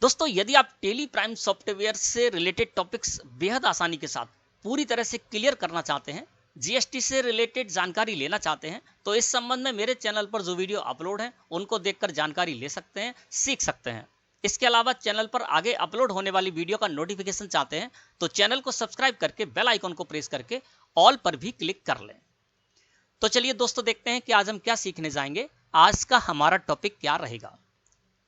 दोस्तों यदि आप टेली प्राइम सॉफ्टवेयर से रिलेटेड टॉपिक्स बेहद आसानी के साथ पूरी तरह से क्लियर करना चाहते हैं, जीएसटी से रिलेटेड जानकारी लेना चाहते हैं, तो इस संबंध में मेरे चैनल पर जो वीडियो अपलोड है उनको देखकर जानकारी ले सकते हैं, सीख सकते हैं। इसके अलावा चैनल पर आगे अपलोड होने वाली वीडियो का नोटिफिकेशन चाहते हैं तो चैनल को सब्सक्राइब करके बेल आइकन को प्रेस करके ऑल पर भी क्लिक कर लें। तो चलिए दोस्तों देखते हैं कि आज हम क्या सीखने जाएंगे। आज का हमारा टॉपिक क्या रहेगा।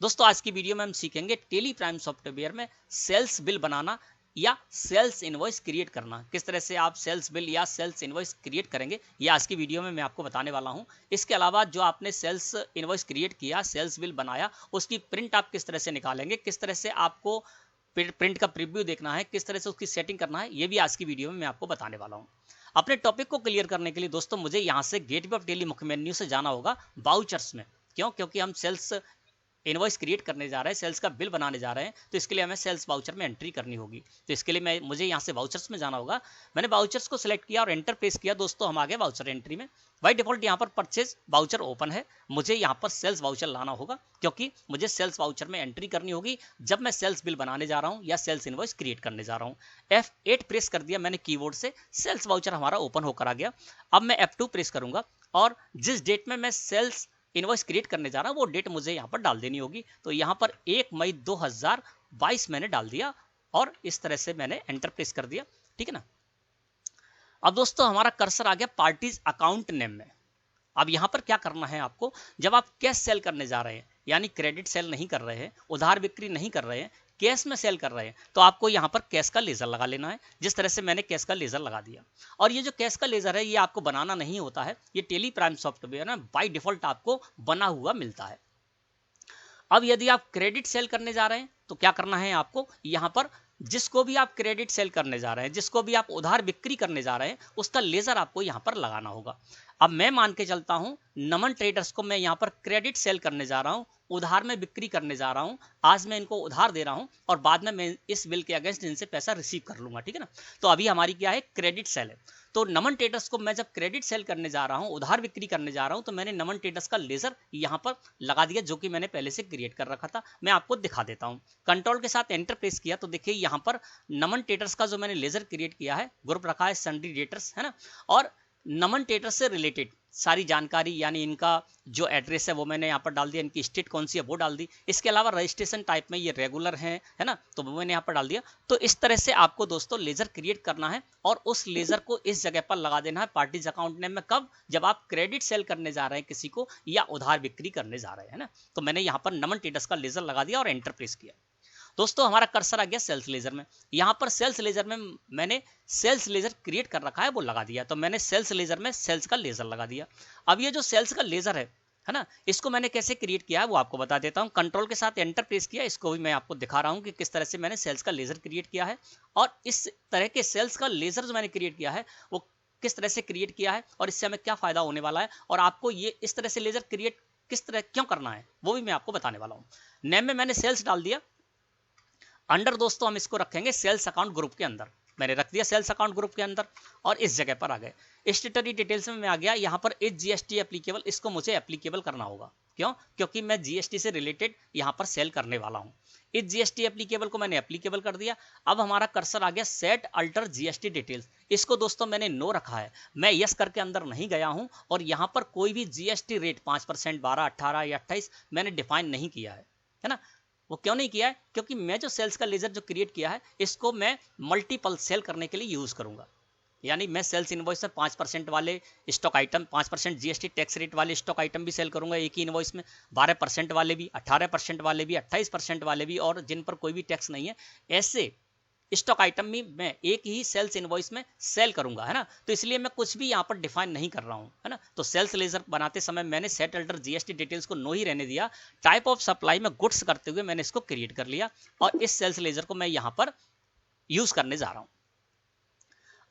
दोस्तों आज की वीडियो में हम सीखेंगे टेली प्राइम सॉफ्टवेयर में सेल्स बिल बनाना या सेल्स इनवॉइस क्रिएट करना। किस तरह से आप सेल्स बिल या सेल्स इनवॉइस क्रिएट करेंगे ये आज की वीडियो में मैं आपको बताने वाला हूं। इसके अलावा जो आपने सेल्स इनवॉइस क्रिएट किया, सेल्स बिल बनाया, उसकी प्रिंट आप किस तरह से निकालेंगे, किस तरह से आपको प्रिंट का प्रीव्यू देखना है, किस तरह से उसकी सेटिंग करना है, ये भी आज की वीडियो में मैं आपको बताने वाला हूँ। अपने टॉपिक को क्लियर करने के लिए दोस्तों मुझे यहाँ से गेटवे ऑफ टेली मुख्य मेन्यू से जाना होगा वाउचर्स में। क्यों? क्योंकि हम सेल्स इनवॉइस क्रिएट करने जा रहे हैं, सेल्स का बिल बनाने जा रहे हैं, तो इसके लिए हमें सेल्स वाउचर में एंट्री करनी होगी। तो इसके लिए मुझे यहाँ से वाउचर्स में जाना होगा। मैंने वाउचर्स को सिलेक्ट किया और एंटर प्रेस किया। दोस्तों हम आ गए वाउचर एंट्री में। बाय डिफॉल्ट यहाँ पर परचेज वाउचर ओपन है। मुझे यहाँ पर सेल्स वाउचर लाना होगा क्योंकि मुझे सेल्स वाउचर में एंट्री करनी होगी जब मैं सेल्स बिल बनाने जा रहा हूँ या सेल्स इनवॉइस क्रिएट करने जा रहा हूँ। F8 प्रेस कर दिया मैंने कीबोर्ड से, सेल्स वाउचर हमारा ओपन होकर आ गया। अब मैं F2 प्रेस करूंगा और जिस डेट में मैं सेल्स इनवॉइस क्रिएट करने जा रहा हूं वो डेट मुझे यहां पर डाल देनी होगी। तो यहां पर 1 मई 2022 मैंने डाल दिया और इस तरह से मैंने एंटर प्रेस कर दिया। ठीक है ना। अब दोस्तों हमारा कर्सर आ गया पार्टीज अकाउंट नेम में। अब यहां पर क्या करना है आपको, जब आप कैश सेल करने जा रहे हैं यानी क्रेडिट सेल नहीं कर रहे हैं, उधार बिक्री नहीं कर रहे हैं, कैश में सेल कर रहे हैं, तो आपको यहां पर कैश का लेजर लगा लेना है। जिस तरह से मैंने कैश का लेजर लगा दिया। और ये जो कैश का लेजर है ये आपको बनाना नहीं होता है, ये टेली प्राइम सॉफ्टवेयर में बाय डिफॉल्ट आपको बना हुआ मिलता है। अब यदि आप क्रेडिट सेल करने जा रहे हैं तो क्या करना है आपको, यहां पर जिसको भी आप क्रेडिट सेल करने जा रहे हैं, जिसको भी आप उधार बिक्री करने जा रहे हैं, उसका लेजर आपको यहां पर लगाना होगा। अब मैं मान के चलता हूं नमन ट्रेडर्स को मैं यहां पर क्रेडिट सेल करने जा रहा हूं, उधार में बिक्री करने जा रहा हूं। आज मैं इनको उधार दे रहा हूं और बाद में मैं इस बिल के अगेंस्ट इनसे पैसा रिसीव कर लूंगा। ठीक है ना। तो अभी हमारी क्या है, क्रेडिट सेल है। तो नमन ट्रेडर्स को मैं जब क्रेडिट सेल करने जा रहा हूं, उधार बिक्री करने जा रहा हूं, तो मैंने नमन ट्रेडर्स का लेजर यहां पर लगा दिया जो कि मैंने पहले से क्रिएट कर रखा था। मैं आपको दिखा देता हूं। कंट्रोल के साथ एंटर प्रेस किया तो देखिए यहां पर नमन ट्रेडर्स का जो मैंने लेजर क्रिएट किया है, ग्रुप रखा है सन्ड्री डेटर्स, है ना। और नमन ट्रेडर्स से रिलेटेड सारी जानकारी यानी इनका जो एड्रेस है वो मैंने यहाँ पर डाल दिया, इनकी स्टेट कौन सी है वो डाल दी। इसके अलावा रजिस्ट्रेशन टाइप में ये रेगुलर है ना, तो वो मैंने यहाँ पर डाल दिया। तो इस तरह से आपको दोस्तों लेजर क्रिएट करना है और उस लेजर को इस जगह पर लगा देना है पार्टीज अकाउंट नेम में। कब? जब आप क्रेडिट सेल करने जा रहे हैं किसी को या उधार बिक्री करने जा रहे हैं ना। तो मैंने यहाँ पर नमन ट्रेडर्स का लेजर लगा दिया और एंटर प्रेस किया। दोस्तों हमारा कर्सर आ गया सेल्स लेजर में। यहां पर सेल्स लेजर में मैंने सेल्स लेजर क्रिएट कर रखा है वो लगा दिया। तो मैंने सेल्स लेजर में सेल्स का लेजर लगा दिया। अब ये जो सेल्स का लेजर है ना, इसको मैंने कैसे क्रिएट किया है वो आपको बता देता हूं। कंट्रोल के साथ एंटर प्रेस किया, इसको भी मैं आपको दिखा रहा हूं कि किस तरह से मैंने सेल्स का लेजर क्रिएट किया है। और इस तरह के सेल्स का लेजर जो मैंने क्रिएट किया है वो किस तरह से क्रिएट किया है और इससे हमें क्या फायदा होने वाला है, और आपको ये इस तरह से लेजर क्रिएट किस तरह क्यों करना है वो भी मैं आपको बताने वाला हूं। नेम में मैंने सेल्स डाल दिया। अंडर दोस्तों हम इसको रखेंगे सेल्स अकाउंट ग्रुप के अंदर। मैंने रख दिया सेल्स अकाउंट ग्रुप के अंदर और इस जगह पर आ गए। स्टेटरी डिटेल्स में मैं आ गया। यहाँ पर इज जीएसटी एप्लीकेबल, इसको मुझे एप्लीकेबल करना होगा। क्यों? क्योंकि मैं जीएसटी से रिलेटेड यहाँ पर सेल करने वाला हूँ। इस जीएसटी एप्लीकेबल को मैंने एप्लीकेबल कर दिया। अब हमारा कर्सर आ गया सेट अल्टर जीएसटी डिटेल्स। इसको दोस्तों मैंने नो रखा है, मैं यस करके अंदर नहीं गया हूं और यहाँ पर कोई भी जीएसटी रेट 5%, 12, 18 या 28 मैंने डिफाइन नहीं किया है ना। वो क्यों नहीं किया है? क्योंकि मैं जो सेल्स का लेजर जो क्रिएट किया है इसको मैं मल्टीपल सेल करने के लिए यूज करूंगा। यानी मैं सेल्स इनवॉइस में 5% वाले stock item, 5% GST tax rate वाले स्टॉक आइटम भी सेल करूंगा एक ही इनवॉइस में, 12% वाले भी, 18% वाले भी, 28% वाले भी, और जिन पर कोई भी टैक्स नहीं है ऐसे स्टॉक आइटम भी मैं एक ही सेल्स इनवॉइस में सेल करूंगा, है ना। तो इसलिए मैं कुछ भी यहाँ पर डिफाइन नहीं कर रहा हूँ, है ना। तो सेल्स लेजर बनाते समय मैंने सेट अल्टर जीएसटी डिटेल्स को नो ही रहने दिया। टाइप ऑफ सप्लाई में गुड्स करते हुए मैंने इसको क्रिएट कर लिया और इस सेल्स लेजर को मैं यहाँ पर यूज करने जा रहा हूँ।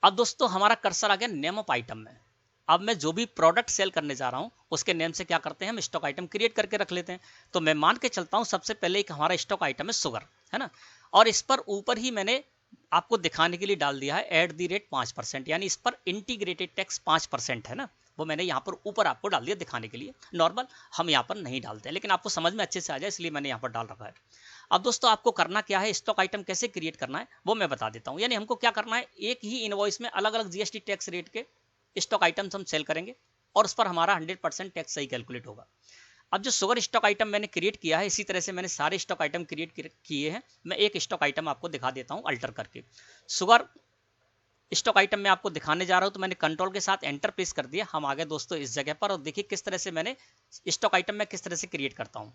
अब दोस्तों हमारा कर्सर आ गया नेम ऑफ आइटम में। अब मैं जो भी प्रोडक्ट सेल करने जा रहा हूं उसके नेम से क्या करते हैं, हम स्टॉक आइटम क्रिएट करके रख लेते हैं। तो मैं मान के चलता हूं सबसे पहले एक हमारा स्टॉक आइटम है शुगर, है ना। और इस पर ऊपर ही मैंने आपको दिखाने के लिए डाल दिया है @5%, यानी इस पर इंटीग्रेटेड टैक्स 5% है ना। वो मैंने यहाँ पर ऊपर आपको डाल दिया दिखाने के लिए। नॉर्मल हम यहाँ पर नहीं डालते, लेकिन आपको समझ में अच्छे से आ जाए इसलिए मैंने यहाँ पर डाल रखा है। अब दोस्तों आपको करना क्या है, स्टॉक आइटम कैसे क्रिएट करना है वो मैं बता देता हूँ। यानी हमको क्या करना है, एक ही इनवॉइस में अलग अलग जीएसटी टैक्स रेट के स्टॉक आइटम्स हम सेल करेंगे और उस पर हमारा 100% टैक्स सही कैलकुलेट होगा। अब जो शुगर स्टॉक आइटम मैंने क्रिएट किया है, इसी तरह से मैंने सारे स्टॉक आइटम क्रिएट किए हैं। मैं एक स्टॉक आइटम आपको दिखा देता हूँ अल्टर करके। शुगर स्टॉक आइटम में आपको दिखाने जा रहा हूं, तो मैंने कंट्रोल के साथ एंटर प्रेस कर दिया। हम आ गए दोस्तों इस जगह पर, और देखिए किस तरह से मैंने स्टॉक आइटम में किस तरह से क्रिएट करता हूं।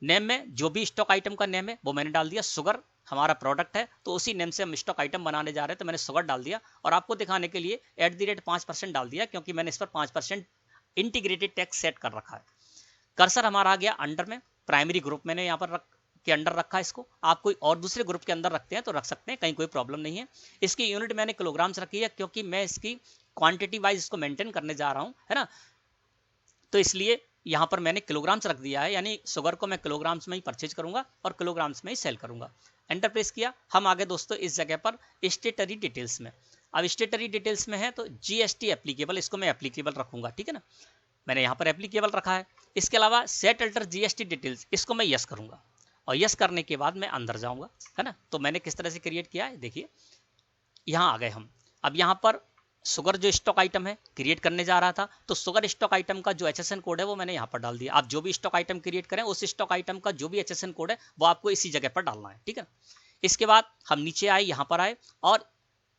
नेम में जो भी स्टॉक आइटम का नेम है वो मैंने डाल दिया। शुगर हमारा प्रोडक्ट है तो उसी नेम से हम स्टॉक आइटम बनाने जा रहे हैं, तो मैंने शुगर डाल दिया। और आपको दिखाने के लिए @5% डाल दिया, क्योंकि मैंने इस पर 5% इंटीग्रेटेड टैक्स सेट कर रखा है। कर्सर हमारा आ गया अंडर में, प्राइमरी ग्रुप मैंने यहाँ पर के अंडर रखा है इसको। आप कोई और दूसरे ग्रुप के अंदर रखते हैं तो रख सकते हैं, कहीं कोई प्रॉब्लम नहीं है। इसकी यूनिट मैंने किलोग्राम्स रखी है, क्योंकि मैं इसकी क्वांटिटी वाइज इसको मेंटेन करने जा रहा हूं, है ना, तो इसलिए यहां पर मैंने किलोग्राम्स रख दिया है। यानी शुगर को मैं किलोग्राम्स में ही परचेज करूंगा और किलोग्राम्स में ही सेल करूंगा। एंटर प्रेस किया। हम आगे दोस्तों इस जगह पर स्टेटरी डिटेल्स में। अब स्टेटरी डिटेल्स में है तो जीएसटी एप्लीकेबल, इसको मैं एप्लीकेबल रखूंगा, ठीक है ना, मैंने यहाँ पर एप्लीकेबल रखा है। इसके अलावा सेट अल्टर जीएसटी डिटेल्स, इसको मैं यस करूंगा, और यस करने के बाद मैं अंदर जाऊंगा, है ना। तो मैंने किस तरह से क्रिएट किया है, देखिए यहाँ आ गए हम। अब यहाँ पर शुगर जो स्टॉक आइटम है क्रिएट करने जा रहा था, तो शुगर स्टॉक आइटम का जो HSN कोड है वो मैंने यहाँ पर डाल दिया। आप जो भी स्टॉक आइटम क्रिएट करें उस स्टॉक आइटम का जो भी HSN कोड है वो आपको इसी जगह पर डालना है, ठीक है। इसके बाद हम नीचे आए, यहाँ पर आए, और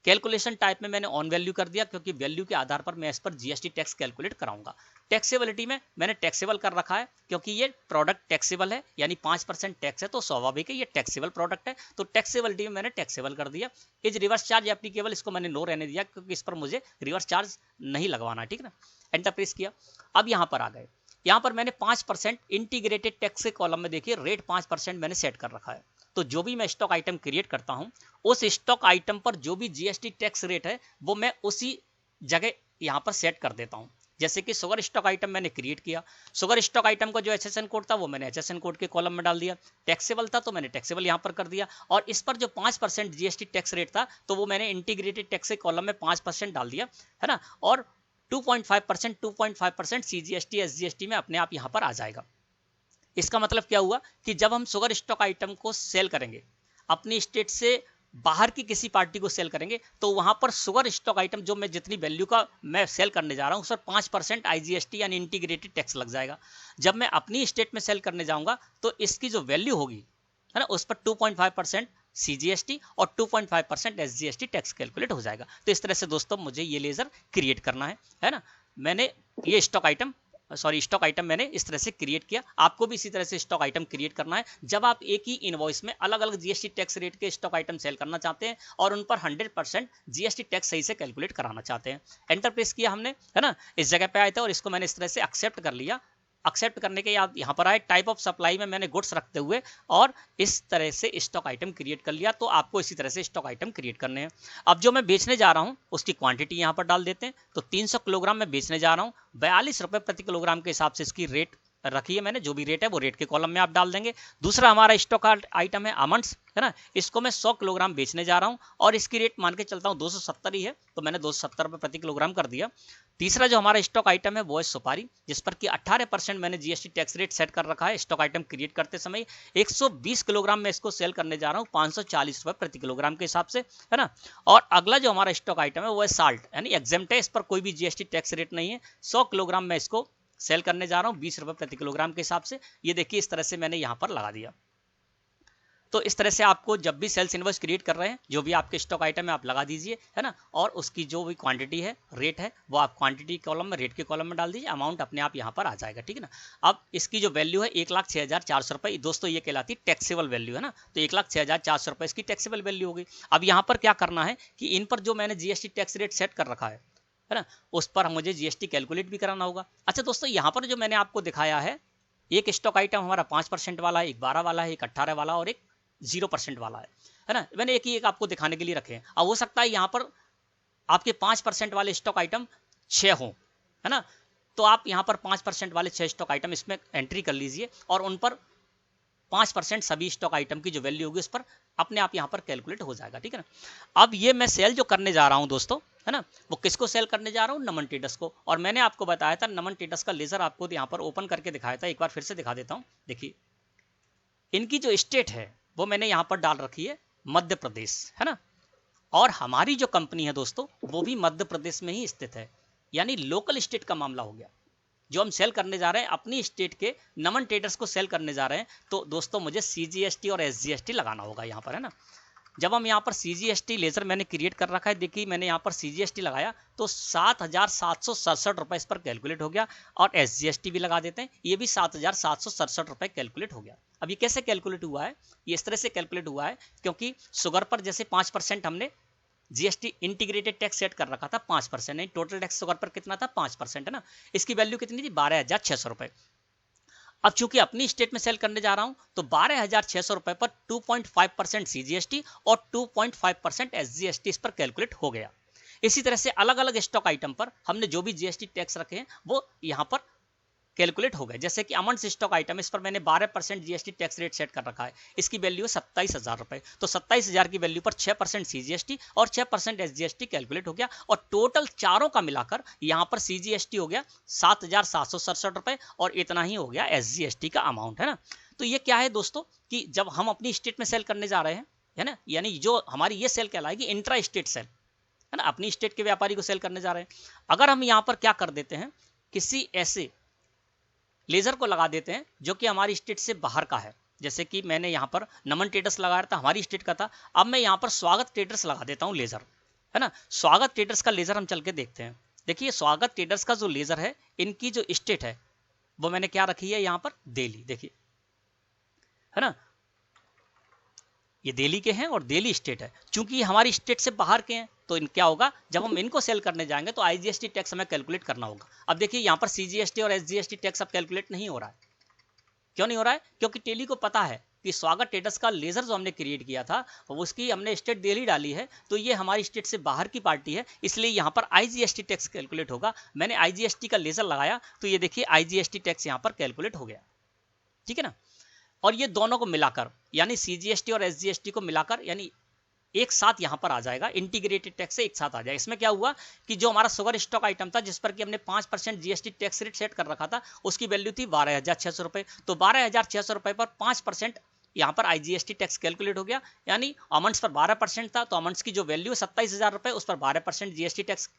कैलकुलेशन टाइप में मैंने ऑन वैल्यू कर दिया, क्योंकि वैल्यू के आधार पर मैं इस पर जीएसटी टैक्स कैलकुलेट कराऊंगा। टैक्सेबिलिटी में मैंने टैक्सेबल कर रखा है, क्योंकि ये प्रोडक्ट टैक्सेबल है, यानी 5% टैक्स है, तो स्वाभाविक है ये टैक्सेबल प्रोडक्ट है, तो टैक्सेबिलिटी में मैंने टैक्सेबल कर दिया। इज रिवर्स चार्ज एप्लीकेबल, इसको मैंने नो रहने दिया, क्योंकि इस पर मुझे रिवर्स चार्ज नहीं लगवाना, ठीक है ना। एंटर प्रेस किया। अब यहाँ पर आ गए, यहाँ पर मैंने 5% इंटीग्रेटेड टैक्स के कॉलम में देखिए रेट 5% मैंने सेट कर रखा है। तो जो भी मैं स्टॉक आइटम क्रिएट करता हूं, उस स्टॉक आइटम पर जो भी जीएसटी टैक्स रेट है वो मैं उसी जगह यहां पर सेट कर देता हूं। जैसे कि शुगर स्टॉक आइटम मैंने क्रिएट किया, शुगर स्टॉक आइटम का जो HSN कोड था वो मैंने HSN कोड के कॉलम में डाल दिया। टैक्सेबल था तो मैंने टैक्सेबल यहां पर कर दिया, और इस पर जो 5% जीएसटी टैक्स रेट था तो वो मैंने इंटीग्रेटेड टैक्स के कॉलम में 5% डाल दिया, है ना। और 2.5% CGST SGST में अपने आप यहां पर आ जाएगा। इसका मतलब क्या हुआ कि जब हम शुगर स्टॉक आइटम को सेल करेंगे, अपनी स्टेट से बाहर की किसी पार्टी को सेल करेंगे, तो वहां पर शुगर स्टॉक आइटम जो मैं जितनी वैल्यू का मैं सेल करने जा रहा हूं उस पर 5% IGST यानी इंटीग्रेटेड टैक्स लग जाएगा। जब मैं अपनी स्टेट में सेल करने जाऊंगा तो इसकी जो वैल्यू होगी, है ना, उस पर 2.5% CGST और 2.5% SGST टैक्स कैलकुलेट हो जाएगा। तो इस तरह से दोस्तों मुझे ये लेजर क्रिएट करना है ना। मैंने ये स्टॉक आइटम मैंने इस तरह से क्रिएट किया। आपको भी इसी तरह से स्टॉक आइटम क्रिएट करना है। जब आप एक ही इनवॉइस में अलग अलग जीएसटी टैक्स रेट के स्टॉक आइटम सेल करना चाहते हैं और उन पर 100% जीएसटी टैक्स सही से कैलकुलेट कराना चाहते हैं। एंटर प्रेस किया हमने, है ना, इस जगह पे आए थे और इसको मैंने इस तरह से एक्सेप्ट कर लिया। एक्सेप्ट करने के बाद यहाँ पर आए, टाइप ऑफ सप्लाई में मैंने गुड्स रखते हुए और इस तरह से स्टॉक आइटम क्रिएट कर लिया। तो आपको इसी तरह से स्टॉक आइटम क्रिएट करने हैं। अब जो मैं बेचने जा रहा हूँ उसकी क्वांटिटी यहाँ पर डाल देते हैं। तो 300 किलोग्राम में बेचने जा रहा हूँ, 42 रुपये प्रति किलोग्राम के हिसाब से इसकी रेट रखी है मैंने। जो भी रेट है वो रेट के कॉलम में आप डाल देंगे। दूसरा हमारा स्टॉक आइटम है आमंड्स, है ना, इसको मैं 100 किलोग्राम बेचने जा रहा हूँ और इसकी रेट मान के चलता हूँ 270 ही है, तो मैंने 270 रुपये प्रति किलोग्राम कर दिया। तीसरा जो हमारा स्टॉक आइटम है वो है सुपारी, जिस पर कि 18% मैंने जीएसटी टैक्स रेट सेट कर रखा है। स्टॉक आइटम क्रिएट करते समय 120 किलोग्राम में इसको सेल करने जा रहा हूँ 540 रुपये प्रति किलोग्राम के हिसाब से, है ना। और अगला जो हमारा स्टॉक आइटम है वो है साल्ट, यानी एग्जेम्प्ट है, इस पर कोई भी जीएसटी टैक्स रेट नहीं है। 100 किलोग्राम में इसको सेल करने जा रहा हूँ 20 रुपये प्रति किलोग्राम के हिसाब से। ये देखिए इस तरह से मैंने यहाँ पर लगा दिया। तो इस तरह से आपको जब भी सेल्स इनवॉइस क्रिएट कर रहे हैं, जो भी आपके स्टॉक आइटम है आप लगा दीजिए, है ना, और उसकी जो भी क्वांटिटी है, रेट है, वो आप क्वांटिटी कॉलम में, रेट के कॉलम में डाल दीजिए। अमाउंट अपने आप यहाँ पर आ जाएगा, ठीक है ना। अब इसकी जो वैल्यू है 1,06,400 रुपये, दोस्तों ये कहलाती है टैक्सेबल वैल्यू, है ना। तो 1,06,400 रुपये इसकी टैक्सेबल वैल्यू होगी। अब यहाँ पर क्या करना है कि इन पर जो मैंने जीएसटी टैक्स रेट सेट कर रखा है ना, उस पर मुझे जीएसटी कैलकुलेट भी कराना होगा। अच्छा दोस्तों, यहाँ पर जो मैंने आपको दिखाया है, एक स्टॉक आइटम हमारा 5% वाला है, एक 12 वाला है, एक 18 वाला और एक 0% वाला है ना। मैंने एक आपको दिखाने के लिए रखे हैं। अब हो सकता है यहाँ पर आपके 5% वाले स्टॉक आइटम 6 हों, है ना। तो आप यहाँ पर 5% वाले 6 स्टॉक आइटम इसमें एंट्री कर लीजिए और उन पर 5% सभी स्टॉक आइटम की जो वैल्यू होगी उस पर अपने आप यहाँ पर कैलकुलेट हो जाएगा, ठीक है ना। अब ये मैं सेल जो करने जा रहा हूँ दोस्तों, है ना, वो किसको सेल करने जा रहा हूँ, नमन ट्रेडर्स को। और मैंने आपको बताया था नमन ट्रेडर्स का लेजर आपको यहाँ पर ओपन करके दिखाया था, एक बार फिर से दिखा देता हूँ। देखिए इनकी जो स्टेट है वो मैंने यहाँ पर डाल रखी है मध्य प्रदेश, है ना। और हमारी जो कंपनी है दोस्तों वो भी मध्य प्रदेश में ही स्थित है, यानी लोकल स्टेट का मामला हो गया। जो हम सेल करने जा रहे हैं अपनी स्टेट के नमन ट्रेडर्स को सेल करने जा रहे हैं, तो दोस्तों मुझे CGST और SGST लगाना होगा यहाँ पर, है ना। जब हम यहाँ पर CGST लेजर मैंने क्रिएट कर रखा है, देखिए मैंने यहाँ पर CGST लगाया तो 7,767 रुपये इस पर कैलकुलेट हो गया, और SGST भी लगा देते हैं, ये भी 7,767 रुपये कैलकुलेट हो गया। अब ये कैसे कैलकुलेट हुआ है, ये इस तरह से कैलकुलेट हुआ है क्योंकि शुगर पर जैसे 5% हमने GST इंटीग्रेटेड टैक्स सेट कर रखा था, 5%, नहीं टोटल टैक्स शुगर पर कितना था, 5%, है ना। इसकी वैल्यू कितनी थी, 12,600 रुपये। अब चूंकि अपनी स्टेट में सेल करने जा रहा हूं तो 12,600 रुपए पर 2.5% CGST और 2.5% SGST इस पर कैलकुलेट हो गया। इसी तरह से अलग अलग स्टॉक आइटम पर हमने जो भी GST टैक्स रखे हैं वो यहां पर कैलकुलेट हो गए। जैसे कि अमंस स्टॉक आइटम, इस पर मैंने 12% GST टैक्स रेट सेट कर रखा है, इसकी वैल्यू है 27,000 रुपए, तो 27,000 की वैल्यू पर 6% CGST और 6% SGST कैलकुलेट हो गया, और टोटल चारों का मिलाकर यहाँ पर CGST हो गया 7,767 रुपए, और इतना ही हो गया SGST का अमाउंट, है ना। तो ये क्या है दोस्तों कि जब हम अपनी स्टेट में सेल करने जा रहे हैं, है ना, यानी जो हमारी ये सेल कहलाएगी इंट्रा स्टेट सेल, है ना, अपनी स्टेट के व्यापारी को सेल करने जा रहे हैं। अगर हम यहाँ पर क्या कर देते हैं, किसी ऐसे लेजर को लगा देते हैं जो कि हमारी स्टेट से बाहर का है, जैसे कि मैंने यहाँ पर नमन ट्रेडर्स लगाया था, हमारी स्टेट का था, अब मैं यहाँ पर स्वागत ट्रेडर्स लगा देता हूँ लेजर, है ना। स्वागत ट्रेडर्स का लेजर हम चल के देखते हैं। देखिए स्वागत ट्रेडर्स का जो लेजर है, इनकी जो स्टेट है वो मैंने क्या रखी है यहाँ पर, दिल्ली, देखिए, है ना, ये दिल्ली के हैं और दिल्ली स्टेट है। चूंकि हमारी स्टेट से बाहर के हैं तो क्या होगा, जब हम इनको सेल करने जाएंगे तो IGST टैक्स हमें कैलकुलेट करना होगा। अब देखिए यहाँ पर CGST और SGST टैक्स अब कैलकुलेट नहीं हो रहा है। क्यों नहीं हो रहा है, क्योंकि टेली को पता है कि स्वागत ट्रेडर्स का लेजर जो हमने क्रिएट किया था उसकी हमने स्टेट दिल्ली डाली है, तो ये हमारी स्टेट से बाहर की पार्टी है, इसलिए यहाँ पर IGST टैक्स कैलकुलेट होगा। मैंने IGST का लेजर लगाया तो ये देखिए IGST टैक्स यहाँ पर कैलकुलेट हो गया, ठीक है ना। और ये दोनों को मिलाकर यानी CGST और SGST को मिलाकर यानी एक साथ यहां पर आ जाएगा, इंटीग्रेटेड टैक्स से एक साथ आ जाएगा। इसमें क्या हुआ कि जो हमारा शुगर स्टॉक आइटम था जिस पर कि हमने 5% GST टैक्स रेट सेट कर रखा था, उसकी वैल्यू थी 12,600 रुपए, तो 12,600 रुपए पर 5% यहाँ पर IGST टैक्स कैलकुलेट हो गया, यानी अमंड्स पर 12% था तो अमंड्स की जो वैल्यू 27,000 रुपए उस पर 12% GST टैक्स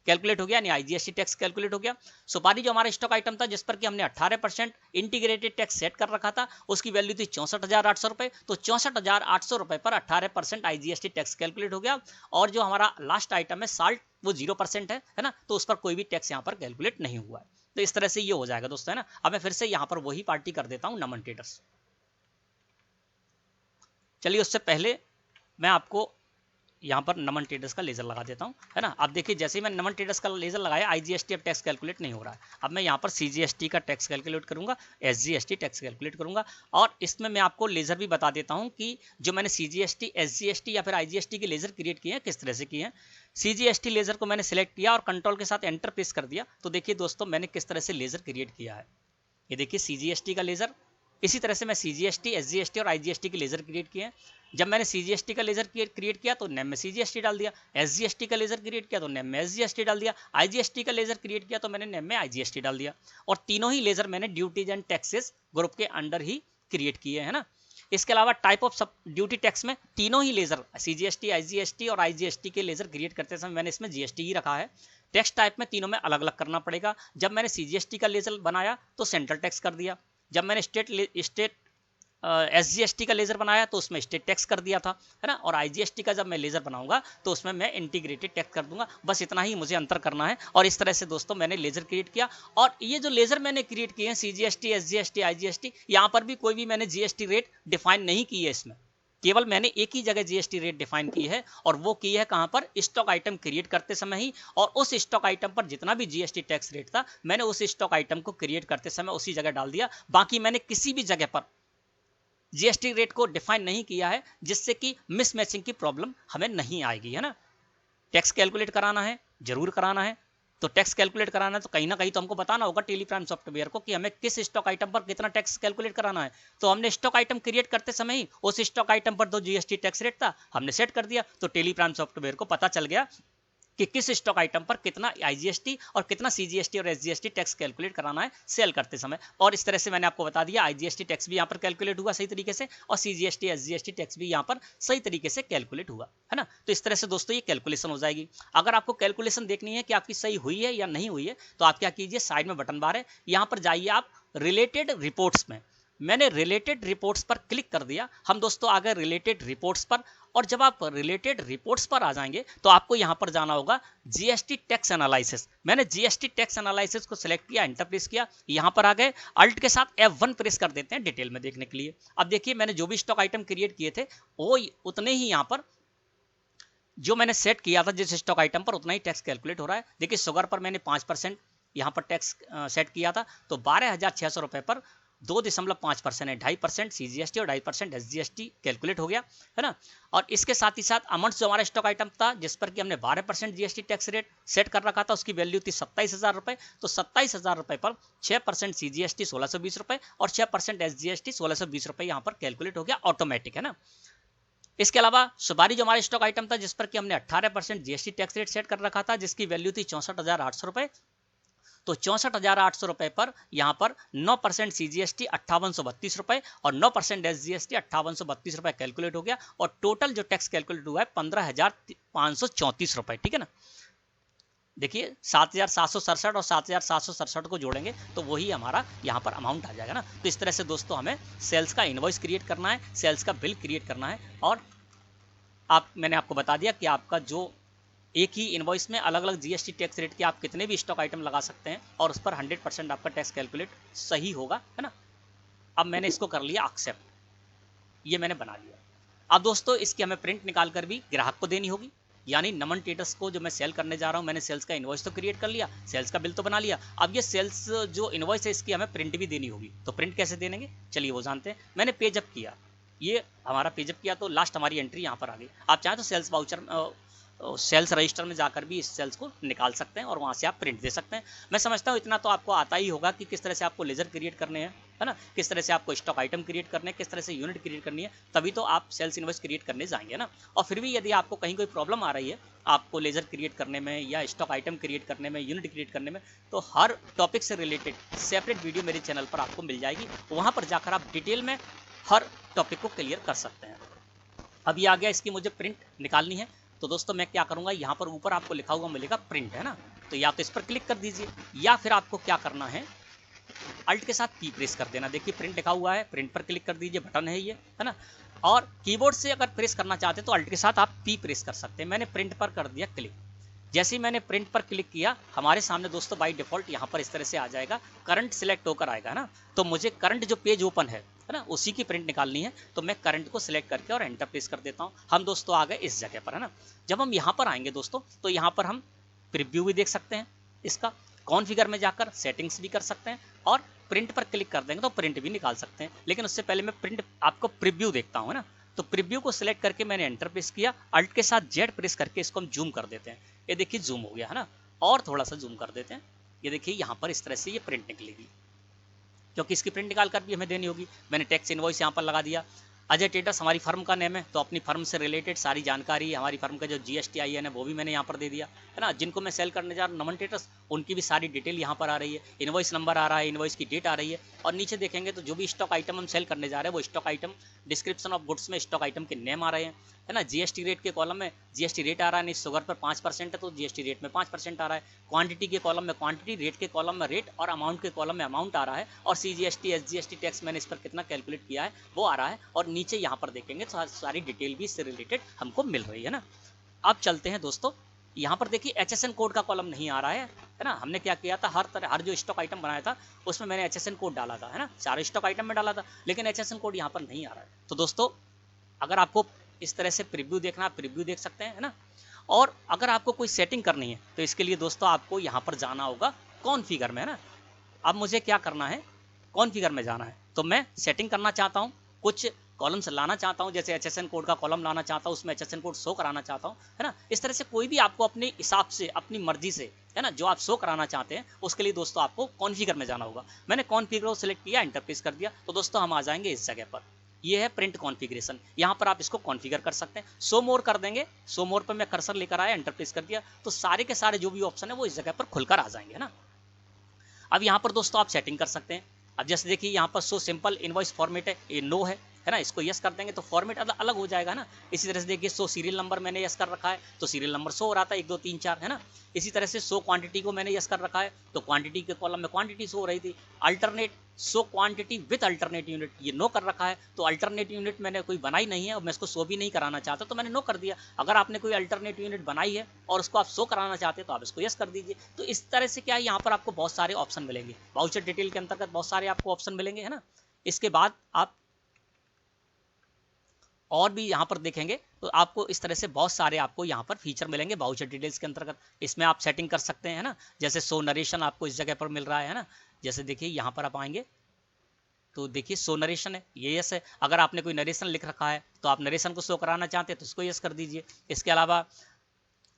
कैलकुलेट हो गया, यानी IGST टैक्स कैलकुलेट हो गया। सुपारी जो हमारा स्टॉक आइटम था जिस पर कि हमने 18% इंटीग्रेटेड टैक्स सेट कर रखा था, उसकी वैल्यू थी 64,800 रुपए, तो 64,800 रुपए पर 18% IGST टैक्स कैलकुलेट हो गया। और जो हमारा लास्ट आइटम है साल्ट, वो 0% है ना, तो उस पर कोई भी टैक्स यहाँ पर कैलकुलेट नहीं हुआ है। तो इस तरह से ये हो जाएगा दोस्तों, है ना। अब मैं फिर से यहाँ पर वही पार्टी कर देता हूँ, नमन ट्रेडर्स। चलिए उससे पहले मैं आपको यहाँ पर नमन ट्रेडर्स का लेजर लगा देता हूँ, है ना। अब देखिए जैसे ही मैं नमन ट्रेडर्स का लेजर लगाया IGST अब टैक्स कैलकुलेट नहीं हो रहा है। अब मैं यहाँ पर CGST का टैक्स कैलकुलेट करूँगा, SGST टैक्स कैलकुलेट करूँगा, और इसमें मैं आपको लेजर भी बता देता हूँ कि जो मैंने CGST, SGST या फिर IGST के लेजर क्रिएट किए हैं किस तरह से किए हैं। CGST लेजर को मैंने सिलेक्ट किया और कंट्रोल के साथ एंटर प्रेस कर दिया, तो देखिए दोस्तों मैंने किस तरह से लेजर क्रिएट किया है। ये देखिए CGST का लेजर, इसी तरह से मैं CGST, SGST और IGST के लेजर क्रिएट किए हैं। जब मैंने CGST का लेजर क्रिएट किया तो नेम में CGST डाल दिया, SGST का लेजर क्रिएट किया तो नेम में SGST डाल दिया, IGST का लेजर क्रिएट किया तो मैंने नेम में IGST डाल दिया। और तीनों ही लेजर मैंने ड्यूटीज एंड टैक्सेस ग्रुप के अंडर ही क्रिएट किए हैं ना। इसके अलावा टाइप ऑफ सब ड्यूटी टैक्स में तीनों ही लेजर CGST, IGST और IGST के लेजर क्रिएट करते समय मैंने इसमें GST ही रखा है। टैक्स टाइप में तीनों में अलग अलग करना पड़ेगा। जब मैंने CGST का लेजर बनाया तो सेंट्रल टैक्स कर दिया, जब मैंने स्टेट SGST का लेजर बनाया तो उसमें स्टेट टैक्स कर दिया था, है ना। और IGST का जब मैं लेजर बनाऊंगा तो उसमें मैं इंटीग्रेटेड टैक्स कर दूंगा। बस इतना ही मुझे अंतर करना है। और इस तरह से दोस्तों मैंने लेजर क्रिएट किया। और ये जो लेजर मैंने क्रिएट किए हैं CGST, SGST, IGST, यहाँ पर भी कोई भी मैंने GST रेट डिफाइन नहीं की है। इसमें केवल मैंने एक ही जगह GST रेट डिफाइन की है, और वो की है कहाँ पर, स्टॉक आइटम क्रिएट करते समय ही। और उस स्टॉक आइटम पर जितना भी GST टैक्स रेट था मैंने उस स्टॉक आइटम को क्रिएट करते समय उसी जगह डाल दिया। बाकी मैंने किसी भी जगह पर GST रेट को डिफाइन नहीं किया है, जिससे कि मिसमैचिंग की प्रॉब्लम हमें नहीं आएगी, है ना। टैक्स कैलकुलेट कराना है, जरूर कराना है, तो टैक्स कैलकुलेट कराना है तो कहीं ना कहीं तो हमको बताना होगा टेली प्राइम सॉफ्टवेयर को कि हमें किस स्टॉक आइटम पर कितना टैक्स कैलकुलेट कराना है। तो हमने स्टॉक आइटम क्रिएट करते समय ही उस स्टॉक आइटम पर जो GST टैक्स रेट था हमने सेट कर दिया, तो टेली प्राइम सॉफ्टवेयर को पता चल गया कि किस स्टॉक आइटम पर कितना IGST और कितना CGST और SGST टैक्स कैलकुलेट कराना है सेल करते समय। और इस तरह से मैंने आपको बता दिया IGST टैक्स भी यहाँ पर कैलकुलेट हुआ सही तरीके से और CGST SGST टैक्स भी यहाँ पर सही तरीके से कैलकुलेट हुआ है ना। तो इस तरह से दोस्तों ये कैलकुलेशन हो जाएगी। अगर आपको कैलकुलेशन देखनी है कि आपकी सही हुई है या नहीं हुई है तो आप क्या कीजिए, साइड में बटन बार है, यहाँ पर जाइए आप रिलेटेड रिपोर्ट्स में। मैंने रिलेटेड रिपोर्ट्स पर क्लिक कर दिया। हम दोस्तों आ गए रिलेटेड रिपोर्ट्स पर, और जब आप रिलेटेड रिपोर्ट्स पर आ जाएंगे तो आपको यहां पर जाना होगा जीएसटी टैक्स एनालिसिस। मैंने जीएसटी टैक्स एनालिसिस को सिलेक्ट किया, एंटर प्रेस किया, यहां पर आ गए। अल्ट के साथ F1 प्रेस कर देते हैं डिटेल में देखने के लिए। अब देखिए मैंने जो भी स्टॉक आइटम क्रिएट किए थे वो उतने ही यहां पर जो मैंने सेट किया था जिस स्टॉक आइटम पर उतना ही टैक्स कैलकुलेट हो रहा है। देखिए शुगर पर मैंने 5% यहाँ पर टैक्स सेट किया था तो 12,600 रुपए पर 2.5% है, 2.5% CGST और 2.5% SGST कैलकुलेट हो गया है ना। और इसके साथ ही साथ अमाउंट जो हमारा स्टॉक आइटम था जिस पर कि हमने 12% GST टैक्स रेट सेट कर रखा था उसकी वैल्यू थी 27,000 रुपए। तो 27,000 रुपए पर 6% CGST 1,620 रुपए और 6% SGST 1,620 रुपए यहाँ पर कैलकुलेट हो गया ऑटोमेटिक, है ना। इसके अलावा सुपारी जो हमारा स्टॉक आइटम था जिस पर कि हमने 18% GST टैक्स रेट सेट कर रखा था जिसकी वैल्यू थी 64,800 रुपए। तो 64,800 रुपए पर यहाँ पर 9% CGST 5,832 रुपए और 9% SGST 5,832 रुपए कैलकुलेट हो गया और टोटल जो टैक्स कैलकुलेट हुआ है 15,534 रुपए, ठीक है ना। देखिए 7,767 और 7,767 को जोड़ेंगे तो वही हमारा यहाँ पर अमाउंट आ जाएगा ना। तो इस तरह से दोस्तों हमें सेल्स का इनवॉइस क्रिएट करना है, सेल्स का बिल क्रिएट करना है। और मैंने आपको बता दिया कि आपका जो एक ही इनवॉइस में अलग अलग GST टैक्स रेट के आप कितने भी स्टॉक आइटम लगा सकते हैं और उस पर 100% आपका टैक्स कैलकुलेट सही होगा, है ना। अब मैंने इसको कर लिया एक्सेप्ट, ये मैंने बना लिया। अब दोस्तों इसकी हमें प्रिंट निकाल कर भी ग्राहक को देनी होगी, यानी नमन ट्रेडर्स को जो मैं सेल करने जा रहा हूँ। मैंने सेल्स का इनवॉइस तो क्रिएट कर लिया, सेल्स का बिल तो बना लिया। अब ये सेल्स जो इनवॉइस है इसकी हमें प्रिंट भी देनी होगी। तो प्रिंट कैसे देंगे चलिए वो जानते हैं। मैंने पेजअप किया, ये हमारा पेजअप किया तो लास्ट हमारी एंट्री यहाँ पर आ गई। आप चाहें तो सेल्स वाउचर सेल्स रजिस्टर में जाकर भी इस सेल्स को निकाल सकते हैं और वहाँ से आप प्रिंट दे सकते हैं। मैं समझता हूँ इतना तो आपको आता ही होगा कि किस तरह से आपको लेजर क्रिएट करने हैं, है ना, किस तरह से आपको स्टॉक आइटम क्रिएट करने हैं, किस तरह से यूनिट क्रिएट करनी है, तभी तो आप सेल्स इनवॉइस क्रिएट करने जाएंगे ना। और फिर भी यदि आपको कहीं कोई प्रॉब्लम आ रही है आपको लेजर क्रिएट करने में या स्टॉक आइटम क्रिएट करने में, यूनिट क्रिएट करने में, तो हर टॉपिक से रिलेटेड सेपरेट वीडियो मेरे चैनल पर आपको मिल जाएगी। वहाँ पर जाकर आप डिटेल में हर टॉपिक को क्लियर कर सकते हैं। अब ये आ गया, इसकी मुझे प्रिंट निकालनी है। तो दोस्तों मैं क्या करूंगा, यहाँ पर ऊपर आपको लिखा हुआ मिलेगा प्रिंट, है ना। तो या तो इस पर क्लिक कर दीजिए या फिर आपको क्या करना है अल्ट के साथ P प्रेस कर देना। देखिए प्रिंट लिखा हुआ है, प्रिंट पर क्लिक कर दीजिए, बटन है ये, है ना। और कीबोर्ड से अगर प्रेस करना चाहते तो अल्ट के साथ आप P प्रेस कर सकते हैं। मैंने प्रिंट पर कर दिया क्लिक। जैसे ही मैंने प्रिंट पर क्लिक किया हमारे सामने दोस्तों बाय डिफॉल्ट यहाँ पर इस तरह से आ जाएगा, करंट सिलेक्ट होकर आएगा, है ना। तो मुझे करंट जो पेज ओपन है ना, उसी की प्रिंट निकालनी है। तो मैं करंट को सिलेक्ट करके और एंटर प्रेस कर देता हूँ। हम दोस्तों आ गए इस जगह पर, है ना। जब हम यहाँ पर आएंगे दोस्तों तो यहाँ पर हम प्रीव्यू भी देख सकते हैं, इसका कॉन्फ़िगर में जाकर सेटिंग्स भी कर सकते हैं और प्रिंट पर क्लिक कर देंगे तो प्रिंट भी निकाल सकते हैं। लेकिन उससे पहले मैं प्रिंट आपको प्रीव्यू देखता हूँ, है ना। तो प्रीव्यू को सिलेक्ट करके मैंने एंटर प्रेस किया, अल्ट के साथ Z प्रेस करके इसको हम जूम कर देते हैं। ये देखिए जूम हो गया, है ना। और थोड़ा सा जूम कर देते हैं, ये देखिए यहाँ पर इस तरह से ये प्रिंट निकलेगी, क्योंकि इसकी प्रिंट निकाल कर भी हमें देनी होगी। मैंने टैक्स इनवॉइस यहाँ पर लगा दिया। अजय ट्रेडर्स हमारी फर्म का नेम है तो अपनी फर्म से रिलेटेड सारी जानकारी, हमारी फर्म का जो GSTIN है वो भी मैंने यहाँ पर दे दिया, है ना। जिनको मैं सेल करने जा रहा हूँ नमन ट्रेडर्स, उनकी भी सारी डिटेल यहाँ पर आ रही है, इनवॉइस नंबर आ रहा है, इनवॉइस की डेट आ रही है। और नीचे देखेंगे तो जो भी स्टॉक आइटम हम सेल करने जा रहे हैं वो stock item description of goods में स्टॉक आइटम के नेम आ रहे हैं, है ना। GST रेट के कॉलम में GST रेट आ रहा है, नहीं शुगर पर 5% है तो GST रेट में 5% आ रहा है। क्वांटिटी के कॉलम में क्वांटिटी, रेट के कॉलम में रेट और अमाउंट के कॉलम में अमाउंट आ रहा है। और CGST SGST टैक्स मैंने इस पर कितना कैलकुलेट किया है वो आ रहा है। और नीचे यहाँ पर देखेंगे तो सारी डिटेल भी इससे रिलेटेड हमको मिल रही है ना। अब चलते हैं दोस्तों, यहाँ पर देखिए HSN कोड का कॉलम नहीं आ रहा है ना। हमने क्या किया था, हर जो स्टॉक आइटम बनाया था उसमें मैंने HSN कोड डाला था, है ना। सारे स्टॉक आइटम में डाला था लेकिन HSN कोड यहाँ पर नहीं आ रहा है। तो दोस्तों अगर आपको इस तरह से प्रीव्यू देखना है, प्रीव्यू देख सकते हैं, है ना। और अगर आपको कोई सेटिंग करनी है तो इसके लिए दोस्तों आपको यहाँ पर जाना होगा कॉन्फ़िगर में, है ना। अब मुझे क्या करना है, कॉन्फ़िगर में जाना है। तो मैं सेटिंग करना चाहता हूँ, कुछ कॉलम्स लाना चाहता हूँ, जैसे HSN कोड का कॉलम लाना चाहता हूँ, उसमें HSN कोड शो कराना चाहता हूँ, है ना। इस तरह से कोई भी आपको अपने हिसाब से, अपनी मर्जी से, है ना, जो आप शो कराना चाहते हैं उसके लिए दोस्तों आपको कॉन्फ़िगर में जाना होगा। मैंने कॉन्फ़िगर को सिलेक्ट किया, एंटर प्रेस कर दिया। तो दोस्तों हम आ जाएंगे इस जगह पर, ये है प्रिंट कॉन्फ़िगरेशन। यहाँ पर आप इसको कॉन्फ़िगर कर सकते हैं। शो मोर कर देंगे, शो मोर पर मैं कर्सर लेकर आया, एंटर प्रेस कर दिया, तो सारे के सारे जो भी ऑप्शन है वो इस जगह पर खुलकर आ जाएंगे, है ना। अब यहाँ पर दोस्तों आप सेटिंग कर सकते हैं। अब जैसे देखिए यहाँ पर सो सिंपल इनवॉइस फॉर्मेट है, ये नो है ना, इसको यस कर देंगे तो फॉर्मेट अलग हो जाएगा ना। इसी तरह से देखिए सो सीरियल नंबर मैंने यस कर रखा है तो सीरियल नंबर शो हो रहा था 1 2 3 4, है ना। इसी तरह से सो क्वांटिटी को मैंने यस कर रखा है तो क्वांटिटी के कॉलम में क्वांटिटी शो हो रही थी। Alternate so quantity with alternate unit, ये नो कर रखा है तो अल्टरनेट यूनिट मैंने कोई बनाई नहीं है और मैं इसको शो भी नहीं कराना चाहता तो मैंने नो कर दिया। अगर आपने कोई अल्टरनेट यूनिट बनाई है और उसको आप शो कराना चाहते हैं तो आप इसको यस कर दीजिए। तो इस तरह से क्या है, यहाँ पर आपको बहुत सारे ऑप्शन मिलेंगे। वाउचर डिटेल के अंतर्गत बहुत सारे आपको ऑप्शन मिलेंगे, है ना। इसके बाद आप और भी यहाँ पर देखेंगे तो आपको इस तरह से बहुत सारे आपको यहाँ पर फीचर मिलेंगे वाउचर डिटेल्स के अंतर्गत। इसमें आप सेटिंग कर सकते हैं ना, जैसे शो नरेशन आपको इस जगह पर मिल रहा है ना। जैसे देखिए यहाँ पर आप आएंगे तो देखिए शो नरेशन है, ये यस है। अगर आपने कोई नरेशन लिख रखा है तो आप नरेशन को शो कराना चाहते हैं तो इसको यस कर दीजिए। इसके अलावा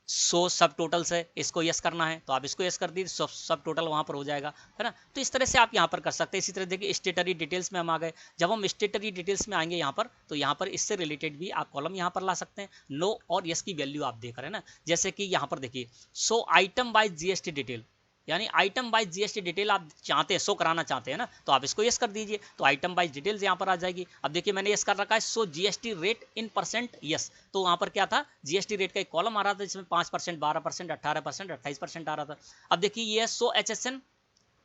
सो सब टोटल्स है, इसको यस करना है तो आप इसको यस कर दीजिए, सब टोटल वहाँ पर हो जाएगा, है ना। तो इस तरह से आप यहाँ पर कर सकते हैं। इसी तरह देखिए स्टेटरी डिटेल्स में हम आ गए। जब हम स्टेटरी डिटेल्स में आएंगे यहाँ पर तो यहाँ पर इससे रिलेटेड भी आप कॉलम यहाँ पर ला सकते हैं। नो और यस की वैल्यू आप देख रहे हैं ना। जैसे कि यहाँ पर देखिए सो आइटम बाय जीएसटी डिटेल, यानी आइटम बाय जीएसटी डिटेल आप चाहते हैं, शो कराना चाहते हैं ना, तो आप इसको यस कर दीजिए तो आइटम बाय डिटेल्स यहाँ पर आ जाएगी। अब देखिए मैंने यस कर रखा है so GST rate in percent yes, तो वहाँ पर क्या था, जीएसटी रेट का एक कॉलम आ रहा था जिसमें 5%, 12%, 18%, 28% आ रहा था। अब देखिए ये सो HSN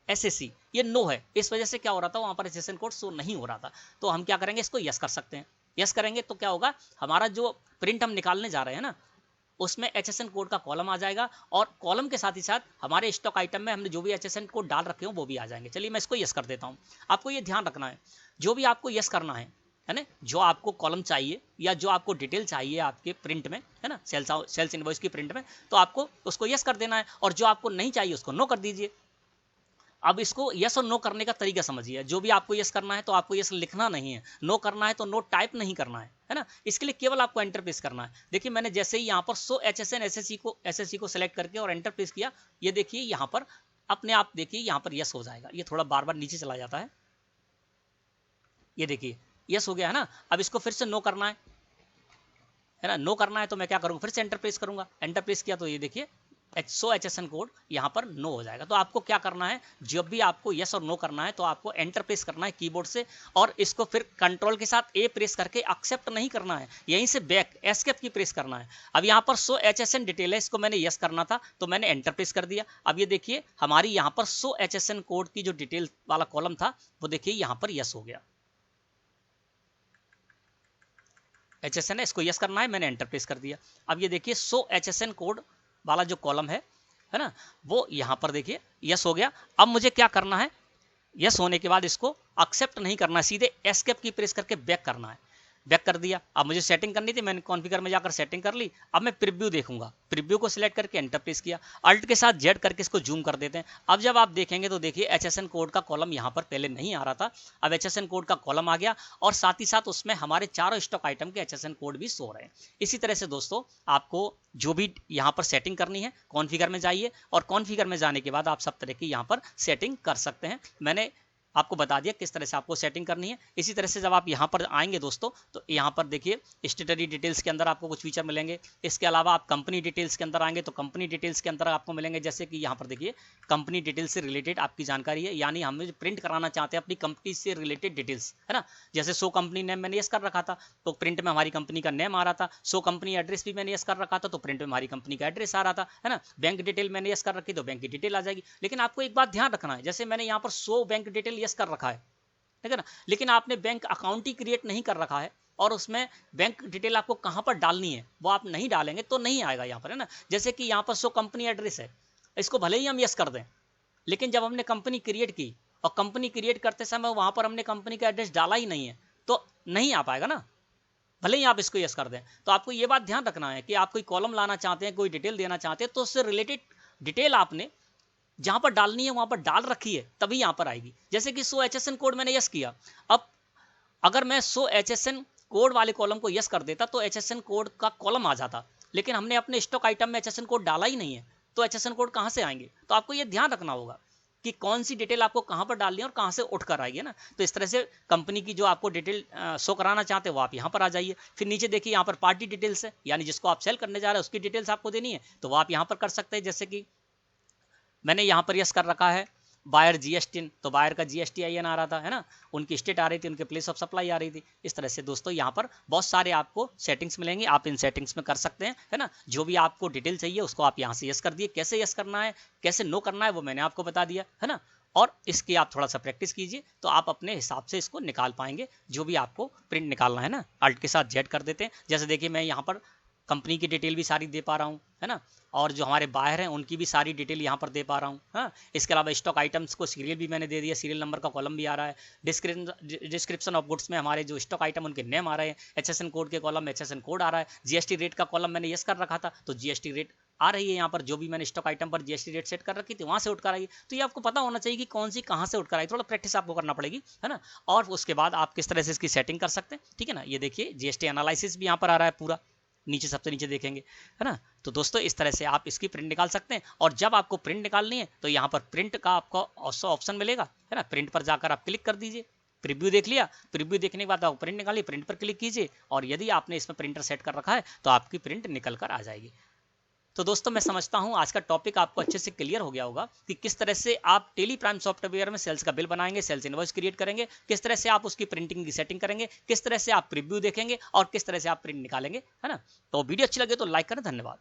SSC, ये नो है, इस वजह से क्या हो रहा था, वहाँ पर HSN कोड शो नहीं हो रहा था। तो हम क्या करेंगे, इसको यस कर सकते हैं। यस करेंगे तो क्या होगा, हमारा जो प्रिंट हम निकालने जा रहे हैं ना उसमें HSN कोड का कॉलम आ जाएगा और कॉलम के साथ ही साथ हमारे स्टॉक आइटम में हमने जो भी HSN कोड डाल रखे हो वो भी आ जाएंगे। चलिए मैं इसको यस कर देता हूँ। आपको ये ध्यान रखना है, जो भी आपको यस करना है ना, जो आपको कॉलम चाहिए या जो आपको डिटेल चाहिए आपके प्रिंट में, है ना, सेल्स इनवॉइस की प्रिंट में, तो आपको उसको यस कर देना है और जो आपको नहीं चाहिए उसको नो कर दीजिए। अब इसको यस और नो करने का तरीका समझिए। जो भी आपको यस करना है तो आपको यस लिखना नहीं है, नो करना है तो नो टाइप नहीं करना है ना। इसके लिए केवल आपको एंटर प्रेस करना है। देखिए मैंने जैसे ही यहाँ पर सो HSN SSC को सेलेक्ट करके और एंटर प्रेस किया, ये देखिए यहाँ पर अपने आप देखिए यहाँ पर यस हो जाएगा। ये थोड़ा बार बार नीचे चला जाता है, ये देखिए यस हो गया है ना। अब इसको फिर से नो करना है ना, नो करना है तो मैं क्या करूँगा, फिर से एंटर प्रेस करूँगा। एंटर प्रेस किया तो ये देखिए सो HSN कोड यहाँ पर नो हो जाएगा। तो आपको क्या करना है, जब भी आपको यस और नो करना है तो आपको एंटर प्रेस करना है कीबोर्ड से और इसको फिर कंट्रोल के साथ ए प्रेस करके एक्सेप्ट नहीं करना है, यहीं से बैक एस्केप की प्रेस करना है। अब यहाँ पर सो HSN डिटेल है, इसको मैंने यस करना था तो मैंने एंटर प्रेस कर दिया। अब ये देखिए हमारी यहाँ पर सो HSN कोड की जो डिटेल वाला कॉलम था वो देखिए यहाँ पर यस हो गया। HSN है, इसको यस करना है, मैंने एंटर प्रेस कर दिया। अब ये देखिए सो HSN कोड वाला जो कॉलम है ना, वो यहाँ पर देखिए यस हो गया। अब मुझे क्या करना है, यस होने के बाद इसको एक्सेप्ट नहीं करना है, सीधे एस्केप की प्रेस करके बैक करना है। बैक कर दिया। अब मुझे सेटिंग करनी थी, मैंने कॉन्फ़िगर में जाकर सेटिंग कर ली। अब मैं प्रीव्यू देखूंगा, प्रीव्यू को सिलेक्ट करके एंटर प्रेस किया, अल्ट के साथ जेड करके इसको जूम कर देते हैं। अब जब आप देखेंगे तो देखिए HSN कोड का कॉलम यहाँ पर पहले नहीं आ रहा था, अब HSN कोड का कॉलम आ गया और साथ ही साथ उसमें हमारे चारों स्टॉक आइटम के HSN कोड भी शो रहे हैं। इसी तरह से दोस्तों आपको जो भी यहाँ पर सेटिंग करनी है, कॉन्फ़िगर में जाइए और कॉन्फ़िगर में जाने के बाद आप सब तरह की यहाँ पर सेटिंग कर सकते हैं। मैंने आपको बता दिया किस तरह से आपको सेटिंग करनी है। इसी तरह से जब आप यहाँ पर आएंगे दोस्तों तो यहाँ पर देखिए स्टेटरी डिटेल्स के अंदर आपको कुछ फीचर मिलेंगे। इसके अलावा आप कंपनी डिटेल्स के अंदर आएंगे तो कंपनी डिटेल्स के अंदर आपको मिलेंगे, जैसे कि यहाँ पर देखिए कंपनी डिटेल्स से रिलेटेड आपकी जानकारी है, यानी हम प्रिंट कराना चाहते हैं अपनी कंपनी से रिलेटेड डिटेल्स, है ना। जैसे सो कंपनी नेम मैंने यस कर रखा था तो प्रिंट में हमारी कंपनी का नेम आ रहा था। सो कंपनी एड्रेस भी मैंने यस कर रखा था तो प्रिंट में हमारी कंपनी का एड्रेस आ रहा था, है ना। बैंक डिटेल मैंने यस कर रखी तो बैंक की डिटेल आ जाएगी। लेकिन आपको एक बात ध्यान रखना है, जैसे मैंने यहाँ पर सो बैंक डिटेल यस कर रखा है, ठीक है ना, लेकिन आपने बैंक अकाउंट ही क्रिएट नहीं कर रखा है और उसमें बैंक डिटेल आपको कहां पर डालनी है वो आप नहीं डालेंगे तो नहीं आएगा यहाँ पर, है ना। जैसे कि यहाँ पर सो कंपनी एड्रेस है, इसको भले ही हम यस कर दें, लेकिन जब हमने कंपनी क्रिएट की और कंपनी क्रिएट करते समय वहां पर हमने कंपनी का एड्रेस डाला ही नहीं है तो नहीं आ पाएगा ना, भले ही आप इसको यस कर दें। तो आपको ये बात ध्यान रखना है कि आप कोई कॉलम लाना चाहते हैं, कोई डिटेल देना चाहते हैं तो उससे रिलेटेड डिटेल आपने जहां पर डालनी है वहां पर डाल रखी है तभी यहां पर आएगी। जैसे कि सो HSN कोड मैंने यस किया, अब अगर मैं सो HSN कोड वाले कॉलम को यस कर देता तो HSN कोड का कॉलम आ जाता, लेकिन हमने अपने स्टॉक आइटम में HSN कोड डाला ही नहीं है तो HSN कोड कहां से आएंगे। तो आपको ये ध्यान रखना होगा कि कौन सी डिटेल आपको कहाँ पर डालनी है और कहाँ से उठ कर आएगी, है ना। तो इस तरह से कंपनी की जो आपको डिटेल शो कराना चाहते हैं वो आप यहाँ पर आ जाइए। फिर नीचे देखिए यहाँ पर पार्टी डिटेल्स है, यानी जिसको आप सेल करने जा रहे हैं उसकी डिटेल्स आपको देनी है, तो वो आप यहाँ पर कर सकते हैं। जैसे कि मैंने यहाँ पर यस कर रखा है बायर जीएसटी, तो बायर का GSTIN आ रहा था, है ना, उनकी स्टेट आ रही थी, उनके प्लेस ऑफ सप्लाई आ रही थी। इस तरह से दोस्तों यहाँ पर बहुत सारे आपको सेटिंग्स मिलेंगे, आप इन सेटिंग्स में कर सकते हैं, है ना। जो भी आपको डिटेल चाहिए उसको आप यहाँ से यस कर दिए। कैसे यस करना है, कैसे नो करना है, वो मैंने आपको बता दिया, है ना। और इसकी आप थोड़ा सा प्रैक्टिस कीजिए तो आप अपने हिसाब से इसको निकाल पाएंगे, जो भी आपको प्रिंट निकालना है ना। अल्ट के साथ जेड कर देते हैं। जैसे देखिए मैं यहाँ पर कंपनी की डिटेल भी सारी दे पा रहा हूँ, है ना, और जो हमारे बायर हैं उनकी भी सारी डिटेल यहाँ पर दे पा रहा हूँ। हाँ, इसके अलावा स्टॉक आइटम्स को सीरियल भी मैंने दे दिया, सीरियल नंबर का कॉलम भी आ रहा है। डिस्क्रिप्शन ऑफ गुड्स में हमारे जो स्टॉक आइटम उनके नेम आ रहे हैं। HSN कोड के कॉलम में HSN कोड आ रहा है। GST रेट का कॉलम मैंने यस कर रखा था तो GST रेट आ रही है यहाँ पर, जो भी मैंने स्टॉक आइटम पर GST रेट सेट कर रखी थी वहाँ से उठकर आई। तो ये आपको पता होना चाहिए कि कौन सी कहाँ से उठकर आई, थोड़ा प्रैक्टिस आपको करना पड़ेगी, है ना। और उसके बाद आप किस तरह से इसकी सेटिंग कर सकते हैं, ठीक है ना। ये देखिए GST एनालिसिस भी यहाँ पर आ रहा है पूरा, नीचे सबसे नीचे देखेंगे, है ना। तो दोस्तों इस तरह से आप इसकी प्रिंट निकाल सकते हैं। और जब आपको प्रिंट निकालनी है तो यहाँ पर प्रिंट का आपको ऑप्शन मिलेगा, है ना। प्रिंट पर जाकर आप क्लिक कर दीजिए। प्रीव्यू देख लिया, प्रीव्यू देखने के बाद आप प्रिंट निकालिए, प्रिंट पर क्लिक कीजिए और यदि आपने इसमें प्रिंटर सेट कर रखा है तो आपकी प्रिंट निकल कर आ जाएगी। तो दोस्तों मैं समझता हूं आज का टॉपिक आपको अच्छे से क्लियर हो गया होगा कि किस तरह से आप टेली प्राइम सॉफ्टवेयर में सेल्स का बिल बनाएंगे, सेल्स इनवॉइस क्रिएट करेंगे, किस तरह से आप उसकी प्रिंटिंग की सेटिंग करेंगे, किस तरह से आप प्रीव्यू देखेंगे और किस तरह से आप प्रिंट निकालेंगे, है ना। तो वीडियो अच्छी लगे तो लाइक करें। धन्यवाद।